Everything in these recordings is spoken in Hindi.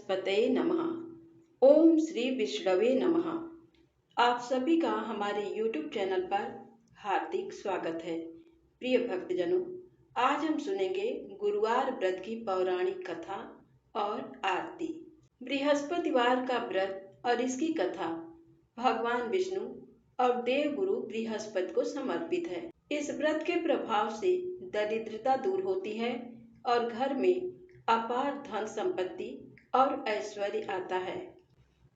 बृहस्पतये नमः। ओम श्री विष्णवे नमः। आप सभी का हमारे YouTube चैनल पर हार्दिक स्वागत है। प्रिय भक्तजनों, आज हम सुनेंगे गुरुवार व्रत की पौराणिक कथा और आरती। बृहस्पतिवार का व्रत और इसकी कथा भगवान विष्णु और देवगुरु बृहस्पति को समर्पित है। इस व्रत के प्रभाव से दरिद्रता दूर होती है और घर में अपार धन संपत्ति और ऐश्वर्य आता है।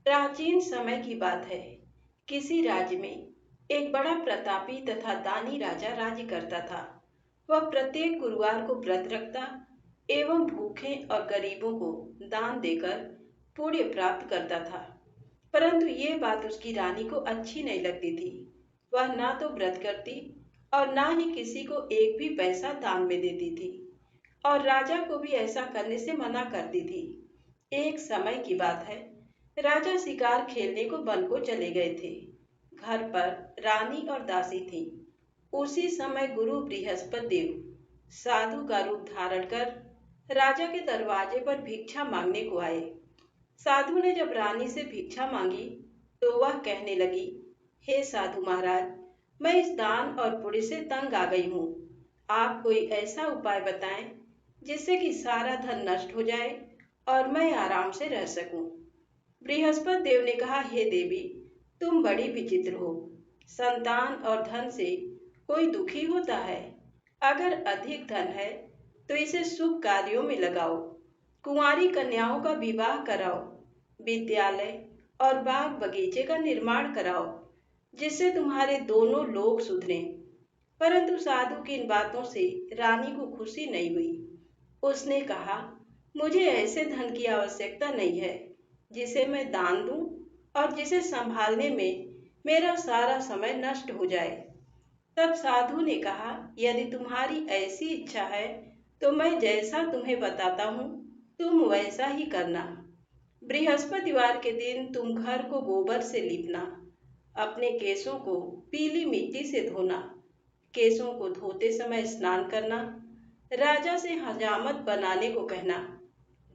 प्राचीन समय की बात है। किसी राज्य में एक बड़ा प्रतापी तथा दानी राजा राज्य करता था। वह प्रत्येक गुरुवार को व्रत रखता एवं भूखे और गरीबों को दान देकर पुण्य प्राप्त करता था। परंतु ये बात उसकी रानी को अच्छी नहीं लगती थी। वह ना तो व्रत करती और ना ही किसी को एक भी पैसा दान में देती थी और राजा को भी ऐसा करने से मना करती थी। एक समय की बात है, राजा शिकार खेलने को वन को चले गए थे। घर पर रानी और दासी थी। उसी समय गुरु बृहस्पति देव साधु का रूप धारण कर राजा के दरवाजे पर भिक्षा मांगने को आए। साधु ने जब रानी से भिक्षा मांगी तो वह कहने लगी, हे साधु महाराज, मैं इस दान और पुण्य से तंग आ गई हूँ। आप कोई ऐसा उपाय बताएं जिससे कि सारा धन नष्ट हो जाए और मैं आराम से रह सकूं। बृहस्पति देव ने कहा, हे देवी, तुम बड़ी विचित्र हो। संतान और धन से कोई दुखी होता है? अगर अधिक धन है तो इसे शुभ कार्यों में लगाओ। कुंवारी कन्याओं का विवाह कराओ। विद्यालय और बाग बगीचे का निर्माण कराओ जिससे तुम्हारे दोनों लोग सुधरें। परंतु साधु की इन बातों से रानी को खुशी नहीं हुई। उसने कहा, मुझे ऐसे धन की आवश्यकता नहीं है जिसे मैं दान दूं और जिसे संभालने में मेरा सारा समय नष्ट हो जाए। तब साधु ने कहा, यदि तुम्हारी ऐसी इच्छा है तो मैं जैसा तुम्हें बताता हूँ तुम वैसा ही करना। बृहस्पतिवार के दिन तुम घर को गोबर से लीपना, अपने केशों को पीली मिट्टी से धोना, केशों को धोते समय स्नान करना, राजा से हजामत बनाने को कहना,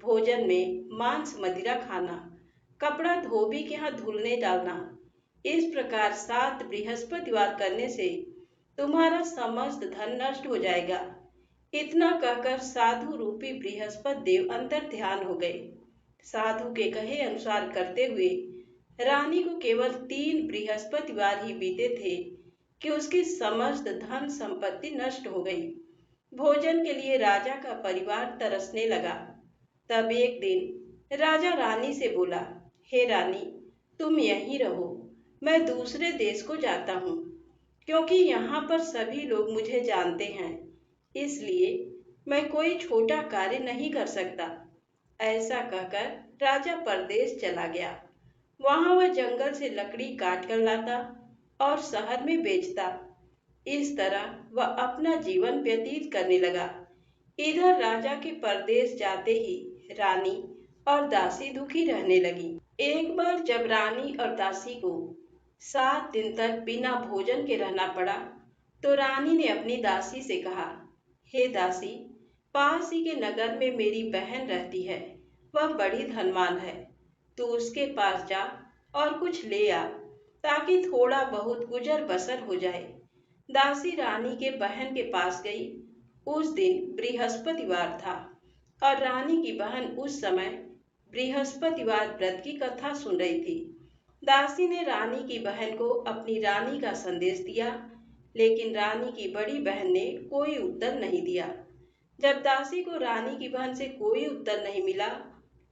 भोजन में मांस मदिरा खाना, कपड़ा धोबी के यहाँ धुलने डालना। इस प्रकार 7 बृहस्पतिवार करने से तुम्हारा समस्त धन नष्ट हो जाएगा। इतना कहकर साधु रूपी बृहस्पति देव अंतर ध्यान हो गए। साधु के कहे अनुसार करते हुए रानी को केवल 3 बृहस्पतिवार ही बीते थे कि उसकी समस्त धन संपत्ति नष्ट हो गई। भोजन के लिए राजा का परिवार तरसने लगा। तब एक दिन राजा रानी से बोला, हे रानी, तुम यहीं रहो, मैं दूसरे देश को जाता हूँ, क्योंकि यहाँ पर सभी लोग मुझे जानते हैं, इसलिए मैं कोई छोटा कार्य नहीं कर सकता। ऐसा कहकर राजा परदेश चला गया। वहाँ वह जंगल से लकड़ी काट कर लाता और शहर में बेचता। इस तरह वह अपना जीवन व्यतीत करने लगा। इधर राजा के परदेश जाते ही रानी और दासी दुखी रहने लगी। एक बार जब रानी और दासी को 7 दिन तक बिना भोजन के रहना पड़ा तो रानी ने अपनी दासी से कहा, हे दासी, पास ही के नगर में मेरी बहन रहती है, वह बड़ी धनवान है, तू उसके पास जा और कुछ ले आ ताकि थोड़ा बहुत गुजर बसर हो जाए। दासी रानी के बहन के पास गई। उस दिन बृहस्पतिवार था और रानी की बहन उस समय बृहस्पतिवार व्रत की कथा सुन रही थी। दासी ने रानी की बहन को अपनी रानी का संदेश दिया, लेकिन रानी की बड़ी बहन ने कोई उत्तर नहीं दिया। जब दासी को रानी की बहन से कोई उत्तर नहीं मिला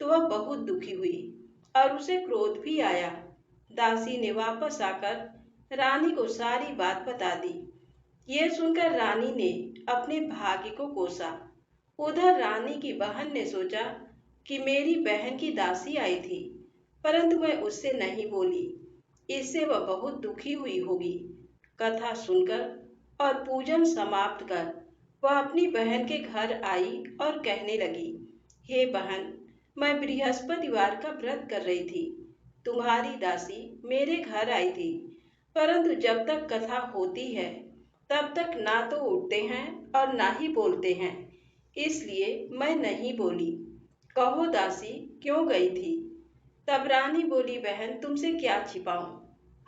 तो वह बहुत दुखी हुई और उसे क्रोध भी आया। दासी ने वापस आकर रानी को सारी बात बता दी। ये सुनकर रानी ने अपने भाग्य को कोसा। उधर रानी की बहन ने सोचा कि मेरी बहन की दासी आई थी, परंतु मैं उससे नहीं बोली, इससे वह बहुत दुखी हुई होगी। कथा सुनकर और पूजन समाप्त कर वह अपनी बहन के घर आई और कहने लगी, हे बहन, मैं बृहस्पतिवार का व्रत कर रही थी। तुम्हारी दासी मेरे घर आई थी, परंतु जब तक कथा होती है तब तक ना तो उठते हैं और ना ही बोलते हैं, इसलिए मैं नहीं बोली। कहो दासी, क्यों गई थी? तब रानी बोली, बहन तुमसे क्या छिपाऊं,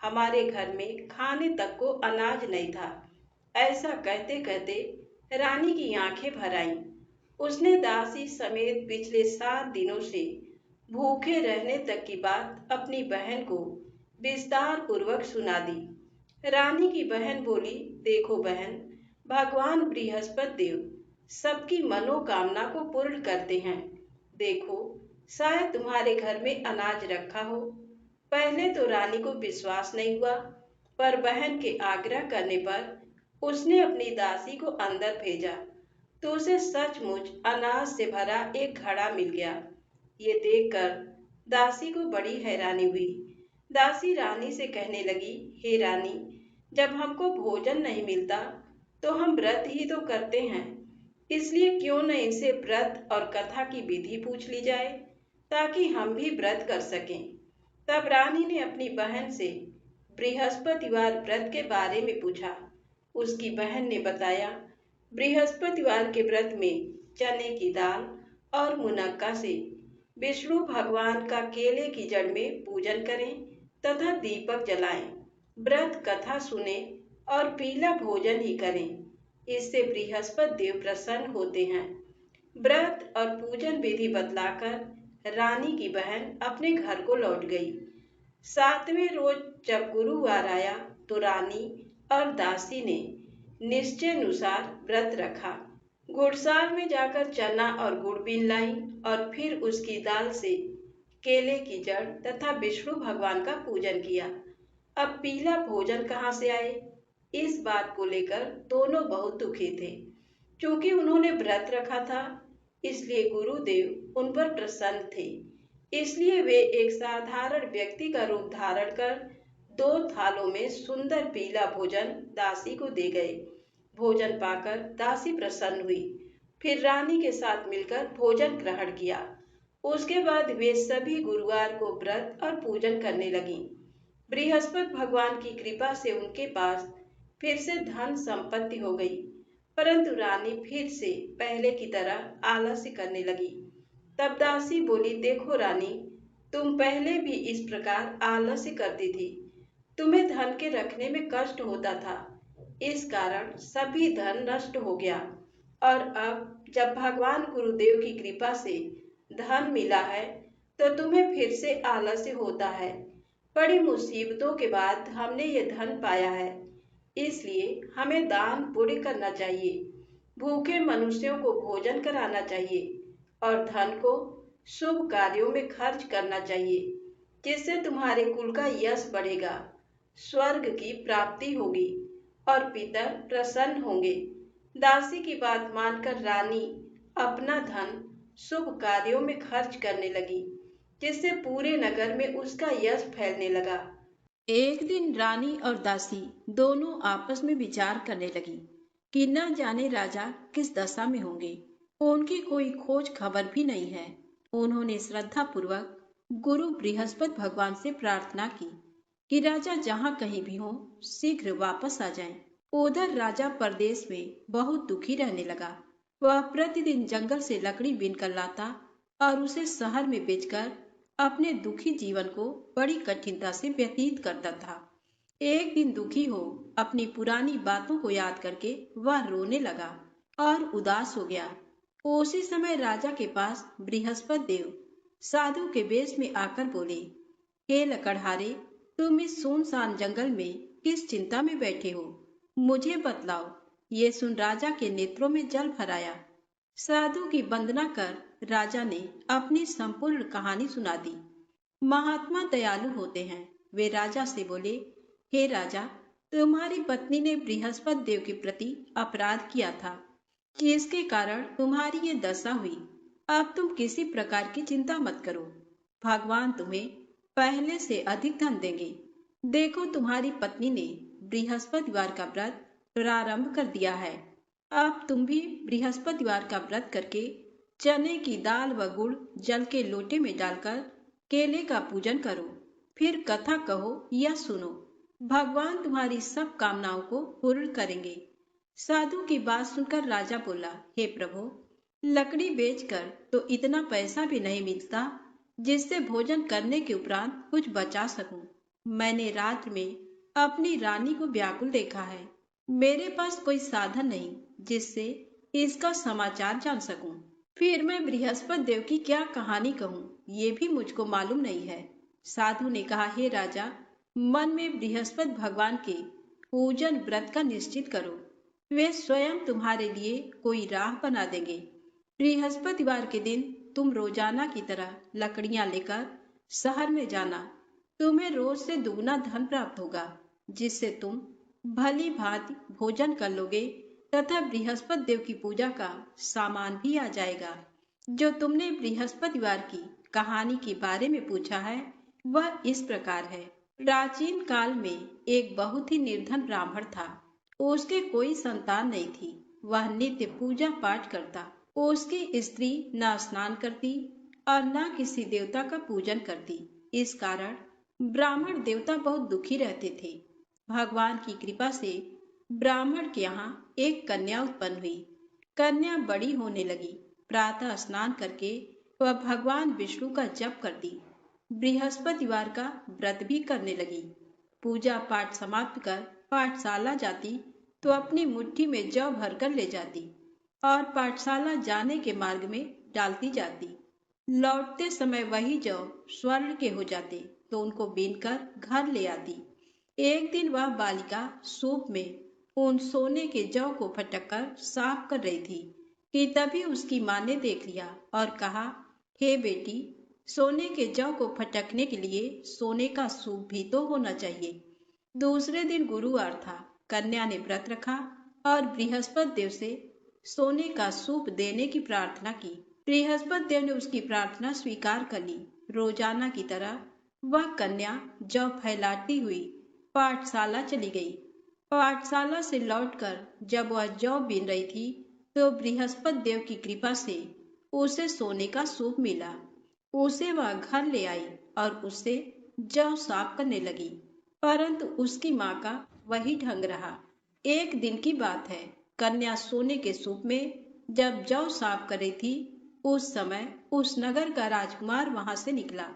हमारे घर में खाने तक को अनाज नहीं था। ऐसा कहते कहते रानी की आंखें भर आईं। उसने दासी समेत पिछले 7 दिनों से भूखे रहने तक की बात अपनी बहन को विस्तार पूर्वक सुना दी। रानी की बहन बोली, देखो बहन, भगवान बृहस्पति देव सबकी मनोकामना को पूर्ण करते हैं। देखो, शायद तुम्हारे घर में अनाज रखा हो। पहले तो रानी को विश्वास नहीं हुआ, पर बहन के आग्रह करने पर उसने अपनी दासी को अंदर भेजा तो उसे सचमुच अनाज से भरा एक घड़ा मिल गया। ये देखकर दासी को बड़ी हैरानी हुई। दासी रानी से कहने लगी, हे रानी, जब हमको भोजन नहीं मिलता तो हम व्रत ही तो करते हैं, इसलिए क्यों न इनसे व्रत और कथा की विधि पूछ ली जाए ताकि हम भी व्रत कर सकें। तब रानी ने अपनी बहन से बृहस्पतिवार व्रत के बारे में पूछा। उसकी बहन ने बताया, बृहस्पतिवार के व्रत में चने की दाल और मुनक्का से विष्णु भगवान का केले की जड़ में पूजन करें तथा दीपक जलाएं। व्रत कथा सुने और पीला भोजन ही करें, इससे बृहस्पति देव प्रसन्न होते हैं। व्रत और पूजन विधि बतलाकर रानी की बहन अपने घर को लौट गई। 7वें रोज जब गुरुवार आया तो रानी और दासी ने निश्चयानुसार व्रत रखा। गुड़साल में जाकर चना और गुड़ बीन लाई और फिर उसकी दाल से केले की जड़ तथा विष्णु भगवान का पूजन किया। अब पीला भोजन कहाँ से आए, इस बात को लेकर दोनों बहुत दुखी थे। क्योंकि उन्होंने व्रत रखा था, इसलिए गुरुदेव उन पर प्रसन्न थे। इसलिए वे एक साधारण व्यक्ति का रूप धारण कर 2 थालों में सुंदर पीला भोजन दासी को दे गए। भोजन पाकर दासी प्रसन्न हुई, फिर रानी के साथ मिलकर भोजन ग्रहण किया। उसके बाद वे सभी गुरुवार को व्रत और पूजन करने लगीं। बृहस्पति भगवान की कृपा से उनके पास फिर से धन संपत्ति हो गई, परंतु रानी फिर से पहले की तरह आलस्य करने लगी। तब दासी बोली, देखो रानी, तुम पहले भी इस प्रकार आलस्य करती थी। तुम्हें धन के रखने में कष्ट होता था, इस कारण सभी धन नष्ट हो गया। और अब जब भगवान गुरुदेव की कृपा से धन मिला है तो तुम्हें फिर से आलस्य होता है। बड़ी मुसीबतों के बाद हमने ये धन पाया है, इसलिए हमें दान पुण्य करना चाहिए, भूखे मनुष्यों को भोजन कराना चाहिए और धन को शुभ कार्यों में खर्च करना चाहिए, जिससे तुम्हारे कुल का यश बढ़ेगा, स्वर्ग की प्राप्ति होगी और पितर प्रसन्न होंगे। दासी की बात मानकर रानी अपना धन शुभ कार्यों में खर्च करने लगी, जिससे पूरे नगर में उसका यश फैलने लगा। एक दिन रानी और दासी दोनों आपस में विचार करने लगी कि न जाने राजा किस दशा में होंगे। उनकी कोई खोज खबर भी नहीं है। उन्होंने श्रद्धा पूर्वक गुरु बृहस्पति भगवान से प्रार्थना की कि राजा जहाँ कहीं भी हो शीघ्र वापस आ जाएं। उधर राजा परदेश में बहुत दुखी रहने लगा। वह प्रतिदिन जंगल से लकड़ी बीनकर लाता और उसे शहर में बेचकर अपने दुखी जीवन को बड़ी कठिनता से व्यतीत करता था। एक दिन दुखी हो अपनी पुरानी बातों को याद करके वह रोने लगा और उदास हो गया। उसी समय राजा के पास बृहस्पति देव साधु के वेश में आकर बोले, हे लकड़हारे, तुम इस सुनसान जंगल में किस चिंता में बैठे हो, मुझे बतलाओ। ये सुन राजा के नेत्रों में जल भर आया। साधु की वंदना कर राजा ने अपनी संपूर्ण कहानी सुना दी। महात्मा दयालु होते हैं। वे राजा से बोले, हे राजा, तुम्हारी पत्नी ने बृहस्पति देव के प्रति अपराध किया था, जिसके कारण तुम्हारी ये दशा हुई। अब तुम किसी प्रकार की चिंता मत करो, भगवान तुम्हें पहले से अधिक धन देंगे। देखो, तुम्हारी पत्नी ने बृहस्पतिवार का व्रत प्रारंभ कर दिया है। अब तुम भी बृहस्पतिवार का व्रत करके चने की दाल व गुड़ जल के लोटे में डालकर केले का पूजन करो, फिर कथा कहो या सुनो। भगवान तुम्हारी सब कामनाओं को पूर्ण करेंगे। साधु की बात सुनकर राजा बोला, हे प्रभु, लकड़ी बेचकर तो इतना पैसा भी नहीं मिलता जिससे भोजन करने के उपरांत कुछ बचा सकूं। मैंने रात में अपनी रानी को व्याकुल देखा है। मेरे पास कोई साधन नहीं जिससे इसका समाचार जान सकूं। फिर मैं बृहस्पति देव की क्या कहानी कहूँ, ये भी मुझको मालूम नहीं है। साधु ने कहा, हे राजा, मन में बृहस्पति भगवान के पूजन व्रत का निश्चित करो। वे स्वयं तुम्हारे लिए कोई राह बना देंगे। बृहस्पतिवार के दिन तुम रोजाना की तरह लकड़ियां लेकर शहर में जाना। तुम्हें रोज से दुगना धन प्राप्त होगा, जिससे तुम भली भांति भोजन कर लोगे तथा बृहस्पति देव की पूजा का सामान भी आ जाएगा। जो तुमने बृहस्पतिवार की कहानी के बारे में पूछा है वह इस प्रकार है। प्राचीन काल में एक बहुत ही निर्धन ब्राह्मण था। उसके कोई संतान नहीं थी। वह नित्य पूजा पाठ करता। उसकी स्त्री न स्नान करती और न किसी देवता का पूजन करती। इस कारण ब्राह्मण देवता बहुत दुखी रहते थे। भगवान की कृपा से ब्राह्मण के यहाँ एक कन्या उत्पन्न हुई। कन्या बड़ी होने लगी। प्रातः स्नान करके वह भगवान विष्णु का जप करती। बृहस्पतिवार का व्रत भी करने लगी। पूजा पाठ समाप्त कर पाठशाला जाती तो अपनी मुट्ठी में जौ भरकर ले जाती और पाठशाला जाने के मार्ग में डालती जाती। लौटते समय वही जौ स्वर्ण के हो जाते तो उनको बीनकर घर ले आती। एक दिन वह बालिका सूप में उन सोने के जौ को फटककर साफ कर रही थी कि तभी उसकी माँ ने देख लिया और कहा, हे बेटी, सोने के जौ को फटकने के लिए सोने का सूप भी तो होना चाहिए। दूसरे दिन गुरुवार था। कन्या ने व्रत रखा और बृहस्पति देव से सोने का सूप देने की प्रार्थना की। बृहस्पति देव ने उसकी प्रार्थना स्वीकार कर ली। रोजाना की तरह वह कन्या जौ फैलाती हुई पाठशाला चली गई। पाठशाला से लौटकर जब वह जौ बीन रही थी तो बृहस्पति देव की कृपा से उसे सोने का सूप मिला। उसे वह घर ले आई और उससे जौ साफ करने लगी, परंतु उसकी माँ का वही ढंग रहा। एक दिन की बात है। कन्या सोने के सूप में जब जौ साफ कर रही थी, उस समय उस नगर का राजकुमार वहां से निकला।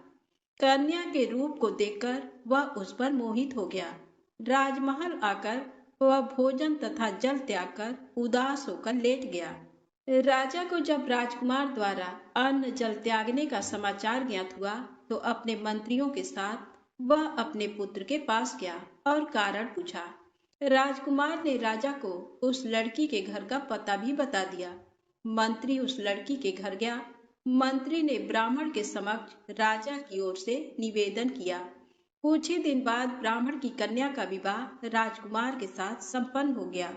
कन्या के रूप को देखकर वह उस पर मोहित हो गया। राजमहल आकर वह भोजन तथा जल त्याग कर उदास होकर लेट गया। राजा को जब राजकुमार द्वारा अन्न जल त्यागने का समाचार ज्ञात हुआ तो अपने मंत्रियों के साथ वह अपने पुत्र के पास गया और कारण पूछा। राजकुमार ने राजा को उस लड़की के घर का पता भी बता दिया। मंत्री उस लड़की के घर गया। मंत्री ने ब्राह्मण के समक्ष राजा की ओर से निवेदन किया। कुछ ही दिन बाद ब्राह्मण की कन्या का विवाह राजकुमार के साथ संपन्न हो गया।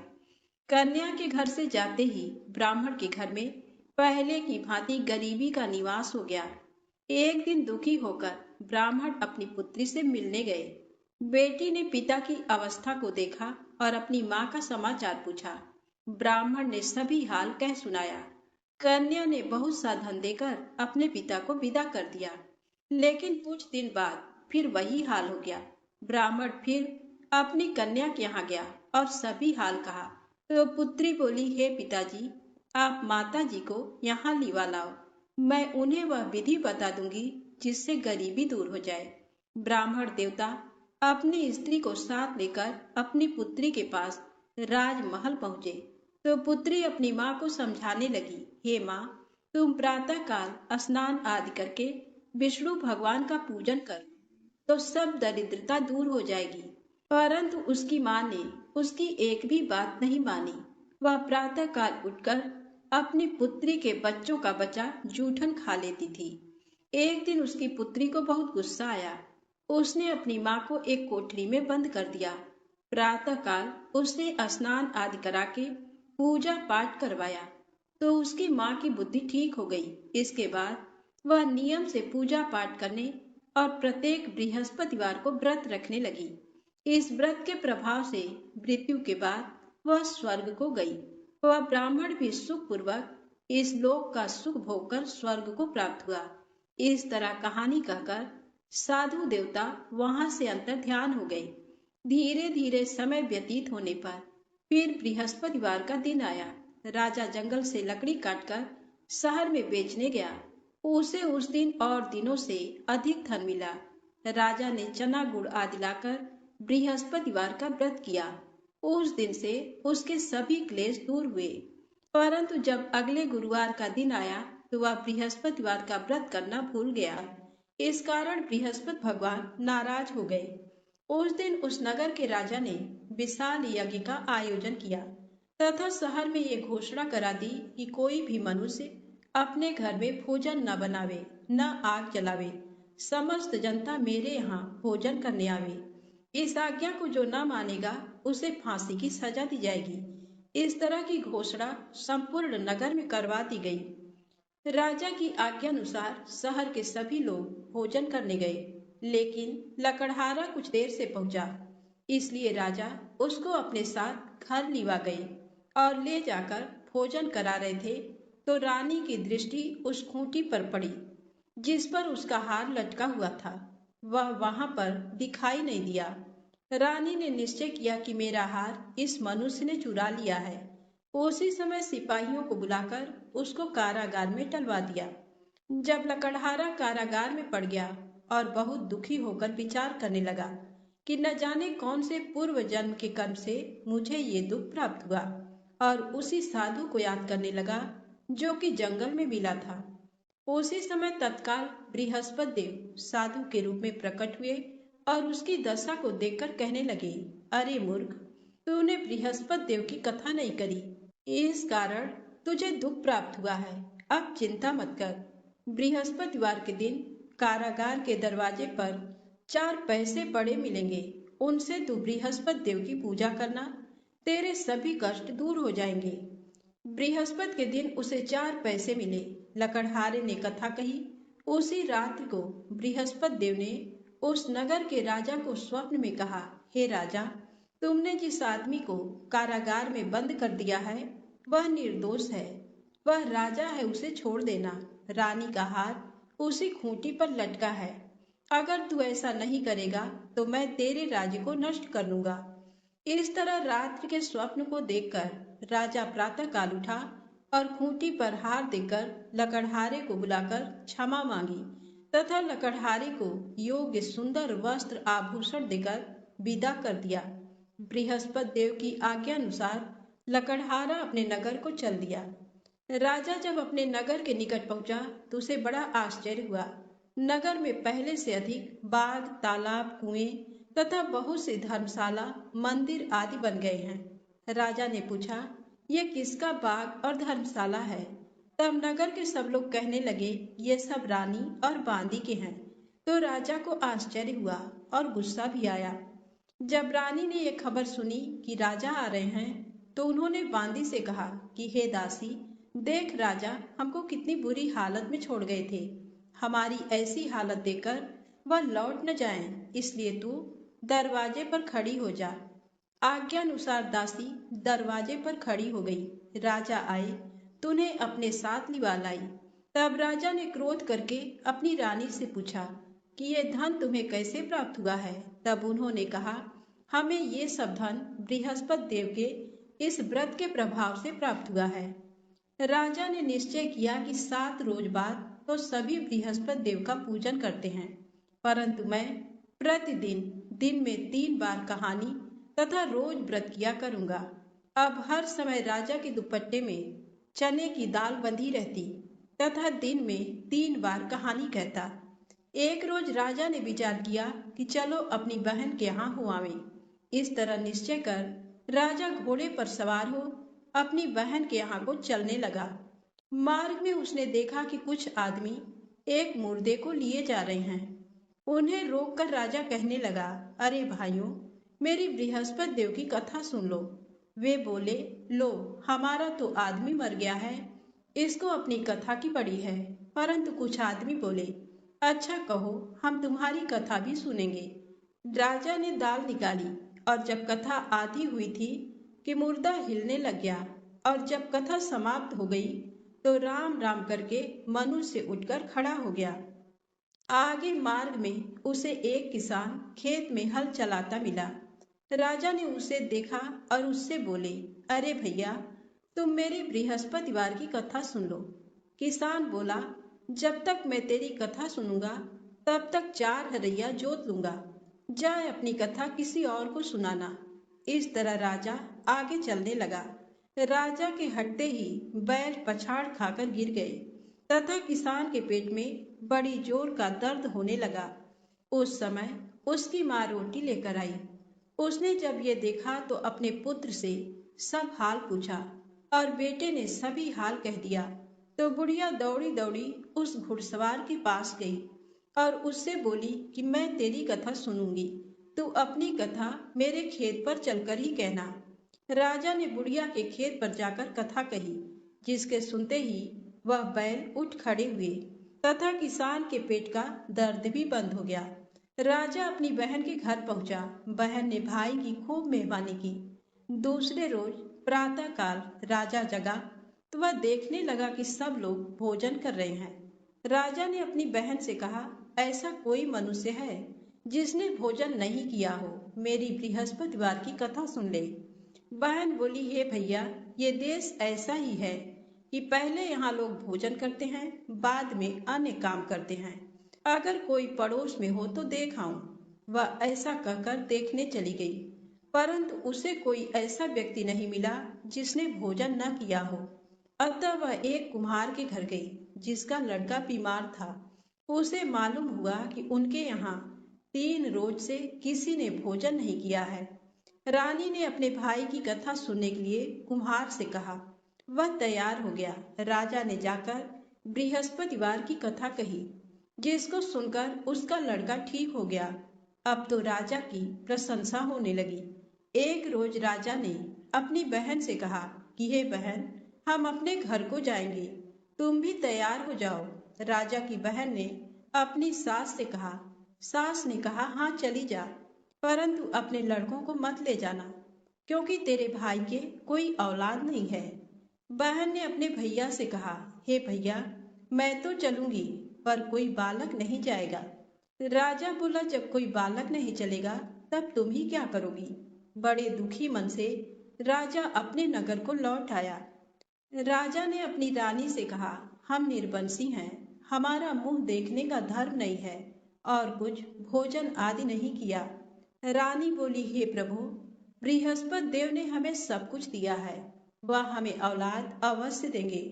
कन्या के घर से जाते ही ब्राह्मण के घर में पहले की भांति गरीबी का निवास हो गया। एक दिन दुखी होकर ब्राह्मण अपनी पुत्री से मिलने गए। बेटी ने पिता की अवस्था को देखा और अपनी माँ का समाचार पूछा। ब्राह्मण ने सभी हाल कह सुनाया। कन्या ने बहुत सा धन देकर अपने पिता को विदा कर दिया, लेकिन कुछ दिन बाद फिर वही हाल हो गया। ब्राह्मण फिर अपनी कन्या के यहाँ गया और सभी हाल कहा तो पुत्री बोली, हे पिताजी, आप माता जी को यहाँ लिवा लाओ। मैं उन्हें वह विधि बता दूंगी जिससे गरीबी दूर हो जाए। ब्राह्मण देवता अपनी स्त्री को साथ लेकर अपनी पुत्री के पास राजमहल पहुंचे तो पुत्री अपनी माँ को समझाने लगी, हे माँ, तुम प्रातः काल स्नान आदि करके विष्णु भगवान का पूजन कर तो सब दरिद्रता दूर हो जाएगी। परंतु उसकी माँ ने उसकी एक भी बात नहीं मानी। वह प्रातः काल उठकर अपनी पुत्री के बच्चों का बचा जूठन खा लेती थी। एक दिन उसकी पुत्री को बहुत गुस्सा आया। उसने अपनी माँ को एक कोठरी में बंद कर दिया। प्रातः काल उसने स्नान आदि करा के पूजा पाठ करवाया तो उसकी माँ की बुद्धि ठीक हो गई। इसके बाद वह नियम से पूजा पाठ करने और प्रत्येक बृहस्पतिवार को व्रत रखने लगी। इस व्रत के प्रभाव से मृत्यु के बाद वह स्वर्ग को गई। वह ब्राह्मण भी सुख पूर्वक इस लोक का सुख भोगकर स्वर्ग को प्राप्त हुआ। इस तरह कहानी कहकर साधु देवता वहां से अंतर ध्यान हो गए। धीरे धीरे समय व्यतीत होने पर फिर बृहस्पतिवार का दिन आया। राजा जंगल से लकड़ी काटकर शहर में बेचने गया। उसे उस दिन और दिनों से अधिक धन मिला। राजा ने चना गुड़ आदि लाकर बृहस्पतिवार का व्रत किया। उस दिन से उसके सभी क्लेश दूर हुए। परंतु जब अगले गुरुवार का दिन आया तो वह बृहस्पतिवार का व्रत करना भूल गया। इस कारण बृहस्पति भगवान नाराज हो गए। उस दिन उस नगर के राजा ने विशाल यज्ञ का आयोजन किया तथा शहर में ये घोषणा करा दी कि कोई भी मनुष्य अपने घर में भोजन न बनावे, न आग जलावे। समस्त जनता मेरे यहाँ भोजन करने आवे। इस आज्ञा को जो न मानेगा उसे फांसी की सजा दी जाएगी। इस तरह की घोषणा संपूर्ण नगर में करवा दी गई। राजा की आज्ञानुसार शहर के सभी लोग भोजन करने गए, लेकिन लकड़हारा कुछ देर से पहुंचा। इसलिए राजा उसको अपने साथ घर लिवा गए और ले जाकर भोजन करा रहे थे तो रानी की दृष्टि उस खूंटी पर पड़ी जिस पर उसका हार लटका हुआ था। वह वहां पर दिखाई नहीं दिया। रानी ने निश्चय किया कि मेरा हार इस मनुष्य ने चुरा लिया है। उसी समय सिपाहियों को बुलाकर उसको कारागार में टलवा दिया। जब लकड़हारा कारागार में पड़ गया और बहुत दुखी होकर विचार करने लगा कि न जाने कौन से पूर्व जन्म के कर्म से मुझे ये दुख प्राप्त हुआ, और उसी साधु को याद करने लगा जो कि जंगल में मिला था। उसी समय तत्काल बृहस्पति देव साधु के रूप में प्रकट हुए और उसकी दशा को देखकर कहने लगे, अरे मूर्ख, तूने बृहस्पति देव की कथा नहीं करी, इस कारण तुझे दुख प्राप्त हुआ है। अब चिंता मत कर। बृहस्पतिवार के दिन कारागार के दरवाजे पर 4 पैसे पड़े मिलेंगे। उनसे तू बृहस्पति देव की पूजा करना, तेरे सभी कष्ट दूर हो जाएंगे। बृहस्पति के दिन उसे 4 पैसे मिले। लकड़हारे ने कथा कही। उसी रात्रि को बृहस्पति देव ने उस नगर के राजा को स्वप्न में कहा, हे राजा, तुमने जिस आदमी को कारागार में बंद कर दिया है वह निर्दोष है। वह राजा है, उसे छोड़ देना। रानी का हार उसी खूंटी पर लटका है। अगर तू ऐसा नहीं करेगा तो मैं तेरे राज्य को नष्ट कर दूंगा। इस तरह रात्रि के स्वप्न को देखकर राजा प्रातः काल उठा और खूंटी पर हार देकर लकड़हारे को बुलाकर क्षमा मांगी तथा लकड़हारे को योग्य सुंदर वस्त्र आभूषण देकर विदा कर दिया। बृहस्पति देव की आज्ञा अनुसार लकड़हारा अपने नगर को चल दिया। राजा जब अपने नगर के निकट पहुंचा तो उसे बड़ा आश्चर्य हुआ। नगर में पहले से अधिक बाग, तालाब, कुएं तथा बहुत से धर्मशाला, मंदिर आदि बन गए हैं। राजा ने पूछा, ये किसका बाग और धर्मशाला है? तब नगर के सब लोग कहने लगे, ये सब रानी और बांदी के हैं। तो राजा को आश्चर्य हुआ और गुस्सा भी आया। जब रानी ने यह खबर सुनी कि राजा आ रहे हैं तो उन्होंने बांदी से कहा कि हे दासी, देख राजा हमको कितनी बुरी हालत में छोड़ गए थे। हमारी ऐसी हालत देखकर वह लौट न जाएं, इसलिए तू दरवाजे पर खड़ी हो जा। आज्ञा अनुसार दासी दरवाजे पर खड़ी हो गई। राजा आए तो उन्हें अपने साथ लिवा लाई। तब राजा ने क्रोध करके अपनी रानी से पूछा कि ये धन तुम्हें कैसे प्राप्त हुआ है? तब उन्होंने कहा, हमें ये सब धन बृहस्पति देव के इस व्रत के प्रभाव से प्राप्त हुआ है। राजा ने निश्चय किया कि 7 रोज बाद तो सभी बृहस्पति देव का पूजन करते हैं, परंतु मैं प्रतिदिन दिन में 3 बार कहानी तथा रोज व्रत किया करूंगा। अब हर समय राजा के दुपट्टे में चने की दाल बंधी रहती तथा दिन में 3 बार कहानी कहता। एक रोज राजा ने विचार किया कि चलो अपनी बहन के यहाँ हो आवें। इस तरह निश्चय कर राजा घोड़े पर सवार हो अपनी बहन के यहाँ को चलने लगा। मार्ग में उसने देखा कि कुछ आदमी एक मुर्दे को लिए जा रहे हैं। उन्हें रोककर राजा कहने लगा, अरे भाइयों, मेरी बृहस्पति देव की कथा सुन लो। वे बोले, लो, हमारा तो आदमी मर गया है, इसको अपनी कथा की पड़ी है। परंतु कुछ आदमी बोले, अच्छा कहो, हम तुम्हारी कथा भी सुनेंगे। राजा ने दाल निकाली और जब कथा आधी हुई थी कि मुर्दा हिलने लग गया, और जब कथा समाप्त हो गई तो राम राम करके मनुष्य उठकर खड़ा हो गया। आगे मार्ग में उसे एक किसान खेत में हल चलाता मिला। राजा ने उसे देखा और उससे बोले, अरे भैया, तुम मेरी बृहस्पतिवार की कथा सुन लो। किसान बोला, जब तक मैं तेरी कथा सुनूंगा तब तक 4 हरैया जोत लूंगा। जाए अपनी कथा किसी और को सुनाना। इस तरह राजा आगे चलने लगा। राजा के हटते ही बैल पछाड़ खाकर गिर गए तथा किसान के पेट में बड़ी जोर का दर्द होने लगा। उस समय उसकी माँ रोटी लेकर आई। उसने जब ये देखा तो अपने पुत्र से सब हाल पूछा और बेटे ने सभी हाल कह दिया। तो बुढ़िया दौड़ी दौड़ी उस घुड़सवार के पास गई और उससे बोली कि मैं तेरी कथा सुनूंगी, तू अपनी कथा मेरे खेत पर चलकर ही कहना। राजा ने बुढ़िया के खेत पर जाकर कथा कही, जिसके सुनते ही वह बैल उठ खड़े हुए तथा किसान के पेट का दर्द भी बंद हो गया। राजा अपनी बहन के घर पहुंचा। बहन ने भाई की खूब मेहमानी की। दूसरे रोज प्रातः काल राजा जगा तो वह देखने लगा कि सब लोग भोजन कर रहे हैं। राजा ने अपनी बहन से कहा, ऐसा कोई मनुष्य है जिसने भोजन नहीं किया हो, मेरी बृहस्पतिवार की कथा सुन ले। बहन बोली, हे भैया, ये देश ऐसा ही है कि पहले यहाँ लोग भोजन करते हैं, बाद में अन्य काम करते हैं। अगर कोई पड़ोस में हो तो देख आऊं। वह ऐसा कहकर देखने चली गई, परंतु उसे कोई ऐसा व्यक्ति नहीं मिला जिसने भोजन न किया हो। अतः वह एक कुम्हार के घर गई, जिसका लड़का बीमार था। उसे मालूम हुआ कि उनके यहाँ 3 रोज से किसी ने भोजन नहीं किया है। रानी ने अपने भाई की कथा सुनने के लिए कुम्हार से कहा। वह तैयार हो गया। राजा ने जाकर बृहस्पतिवार की कथा कही, जिसको सुनकर उसका लड़का ठीक हो गया। अब तो राजा की प्रशंसा होने लगी। एक रोज राजा ने अपनी बहन से कहा कि हे बहन, हम अपने घर को जाएंगे, तुम भी तैयार हो जाओ। राजा की बहन ने अपनी सास से कहा। सास ने कहा, हाँ चली जा, परंतु अपने लड़कों को मत ले जाना, क्योंकि तेरे भाई के कोई औलाद नहीं है। बहन ने अपने भैया से कहा, हे भैया, मैं तो चलूंगी, पर कोई बालक नहीं जाएगा। राजा बोला, जब कोई बालक नहीं चलेगा तब तुम ही क्या करोगी। बड़े दुखी मन से राजा अपने नगर को लौट आया। राजा ने अपनी रानी से कहा, हम निर्वंशी हैं, हमारा मुंह देखने का धर्म नहीं है और कुछ भोजन आदि नहीं किया। रानी बोली, हे प्रभु, बृहस्पति देव ने हमें सब कुछ दिया है, वह हमें औलाद अवश्य देंगे।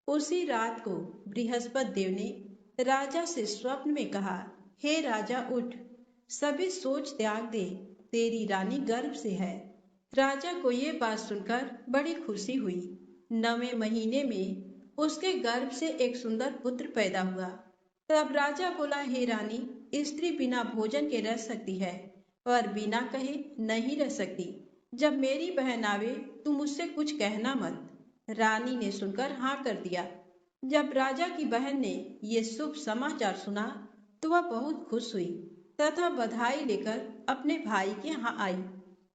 उसी रात को बृहस्पति देव ने राजा से स्वप्न में कहा, हे राजा उठ, सभी सोच त्याग दे, तेरी रानी गर्भ से है। राजा को ये बात सुनकर बड़ी खुशी हुई। 9वें महीने में उसके गर्भ से एक सुंदर पुत्र पैदा हुआ। तब राजा बोला, हे रानी, स्त्री बिना भोजन के रह सकती है, पर बिना कहे नहीं रह सकती। जब मेरी बहन आवे तुम मुझसे कुछ कहना मत। रानी ने सुनकर हाँ कर दिया। जब राजा की बहन ने ये शुभ समाचार सुना तो वह बहुत खुश हुई तथा बधाई लेकर अपने भाई के यहाँ आई।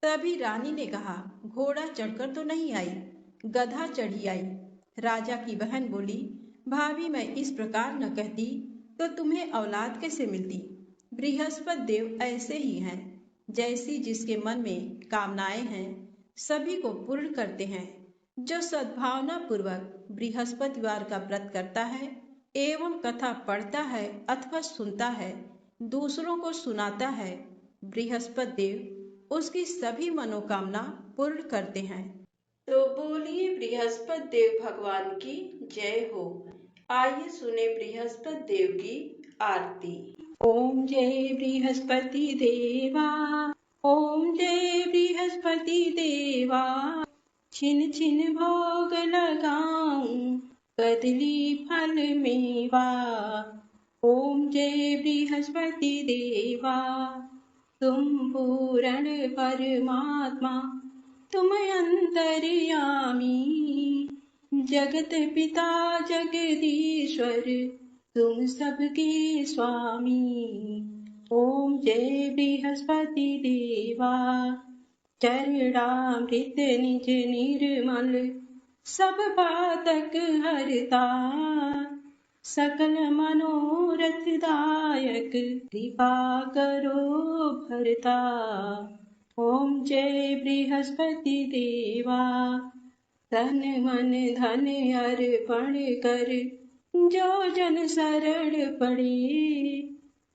तभी रानी ने कहा, घोड़ा चढ़कर तो नहीं आई, गधा चढ़ी आई। राजा की बहन बोली, भाभी, मैं इस प्रकार न कहती तो तुम्हें औलाद कैसे मिलती। बृहस्पति देव ऐसे ही हैं, जैसी जिसके मन में कामनाएं हैं सभी को पूर्ण करते हैं। जो सद्भावना पूर्वक बृहस्पतिवार का व्रत करता है एवं कथा पढ़ता है अथवा सुनता है, दूसरों को सुनाता है, बृहस्पति देव उसकी सभी मनोकामना पूर्ण करते हैं। तो बोलिए बृहस्पति देव भगवान की जय हो। आइए सुने बृहस्पति देव की आरती। ओम जय बृहस्पति देवा, ओम जय बृहस्पति देवा, छिन छिन भोग लगाऊं कदली फल मेवा। ओम जय बृहस्पति देवा, तुम पूर्ण परमात्मा, तुम अंतर्यामी, जगत पिता जगदीश्वर, तुम सबके स्वामी। ओम जय बृहस्पति देवा, चरणामृत निज निर्मल, सब पातक हरता, सकल मनोरथ दायक, कृपा करो भरता। ओम जय बृहस्पति देवा, तन मन धन अर्पण कर, जो जन शरण पड़े,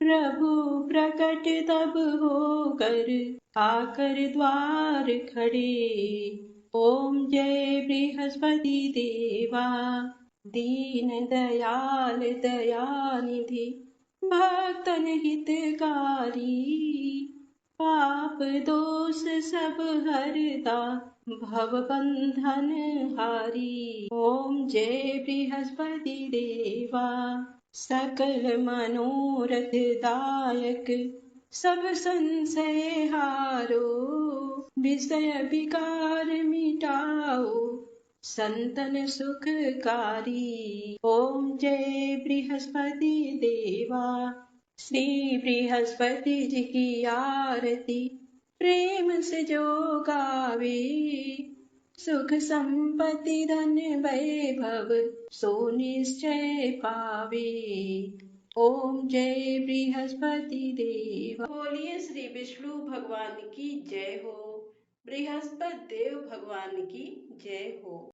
प्रभु प्रकट तब होकर आकर द्वार खड़े। ओम जय बृहस्पति देवा, दीन दयाल दयानिधि, भक्तन हितकारी। पाप दोष सब हरता, भव बंधन हारी। ओम जय बृहस्पति देवा, सकल मनोरथ दायक, सब संशय हारो। विषय विकार मिटाओ, संतन सुखकारी। ओम जय बृहस्पति देवा, श्री बृहस्पति जी की आरती प्रेम से जो गावे। सुख संपत्ति धन वैभव सो निश्चय पावे। ओम जय बृहस्पति देव। बोलिए श्री विष्णु भगवान की जय हो, बृहस्पति देव भगवान की जय हो।